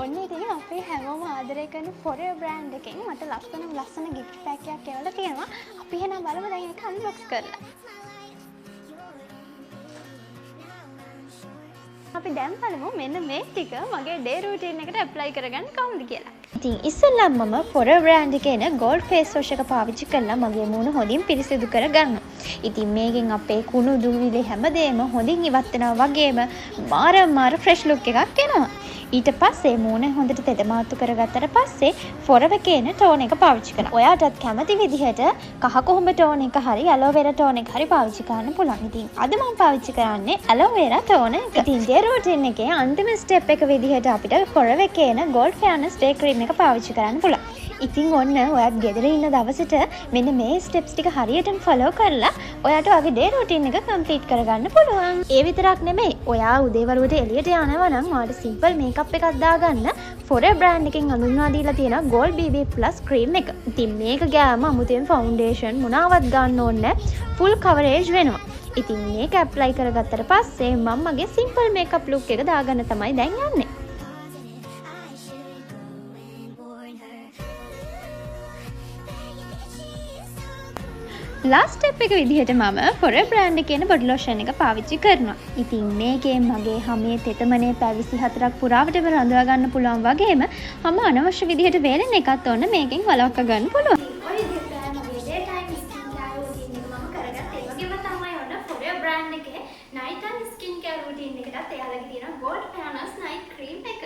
ඔන්න ඉතින් අපේ හැමෝම ආදරය කරන ෆොරෙවර් බ්‍රෑන්ඩ් එකෙන් මට ලස්සන ගිෆ්ට් පැක් එකක් එවලා තියෙනවා. අපි එහෙනම් බලමු දැන් ඒක අන්බොක්ස් කරලා. අපි දැන් බලමු මෙන්න මේ ටික මගේ ඩේ රූටින් එකට ඇප්ලයි කරගන්න කොහොමද කියලා. ඉතින් ඉස්සෙල්ලාම මම ෆොරෙවර් බ්‍රෑන්ඩ් එකේ එන ගෝල්ඩ් ෆේස් වොෂ් එක පාවිච්චි කරලා මගේ මූණ හොඳින් පිරිසිදු කරගන්නවා. ඉතින් මේකෙන් අපේ කුණු දුවිලි හැමදේම හොඳින් ඉවත් වෙනවා වගේම මාර ෆ්‍රෙෂ් ලුක් එකක් එනවා. ඊට පස්සේ මූණ හොඳට තෙතමාතු කරගත්තට පස්සේ ෆොරෙවර් කියන ටෝන් එක පාවිච්චි කරනවා. ඔයාටත් කැමති විදිහට කහ කොහොඹ ටෝන් එක හරි ඇලෝවෙරා ටෝන් එක හරි පාවිච්චි කරන්න පුළුවන්. ඉතින් අද මම පාවිච්චි කරන්නේ ඇලෝවෙරා ටෝන් එක. ඉතින් ඩේ රූටින් එකේ අන්තිම ස්ටෙප් එක විදිහට අපිට ෆොරෙවර් කියන ගෝල්ඩ් ෆෙයර්නස් ඩේ ක්‍රීම් එක පාවිච්චි කරන්න පුළුවන්. ඉතින් ඔන්න ඔයත් ගෙදර ඉන්න දවසට මෙන්න මේ ස්ටෙප්ස් ටික හරියටම ෆලෝ කරලා ඔයාට ඔයාගේ ඩේ රූටින් එක කම්ප්ලීට් කරගන්න පුළුවන්. ඒ විතරක් නෙමෙයි. ඔයා උදේවරුවට එළියට යනවා නම් ඔයාට සිම්පල් මේකප් එකක් දාගන්න ෆොරෙවර් බ්‍රෑන්ඩ් එකෙන් හඳුන්වා දීලා තියෙන Gold BB Plus ක්‍රීම් එක. ඉතින් මේක ගෑම අමුතුවෙන් ෆවුන්ඩේෂන් මොනවත් ගන්න ඕනේ නැහැ. ෆුල් කවරේජ් වෙනවා. ඉතින් මේක ඇප්ලයි කරගත්තට පස්සේ මම මගේ සිම්පල් මේකප් ලුක් එක දාගන්න තමයි දැන් යන්නේ. ලාස්ට් ස්ටෙප් එක විදිහට මම ෆොරෙවර් බ්‍රෑන්ඩ් එකේ බොඩි ලෝෂන් එක පාවිච්චි කරනවා. ඉතින් මේකේ මගේ හැමේ තෙතමනේ පැවිසි 4ක් පුරාවටම රඳවා ගන්න පුළුවන් වගේම හැම අනවශ්‍ය විදිහට වේලෙන එකත් ඔන්න මේකෙන් වළක්වා ගන්න පුළුවන්. ඔය විදිහට මගේ day time skin care routine එක මම කරගත්තා. ඒ වගේම තමයි ඔන්න ෆොරෙවර් බ්‍රෑන්ඩ් එකේ night time skin care routine එකටත් එයාලගේ තියෙන ගෝල්ඩ් ෆෙයර්නස් නයිට් ක්‍රීම් එක.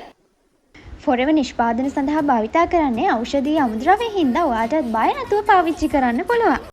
ෆොරෙවර් නිෂ්පාදන සඳහා භාවිතා කරන්නේ ඖෂධීය අමුද්‍රව්‍ය හින්දා ඔයාට බය නැතුව පාවිච්චි කරන්න පුළුවන්.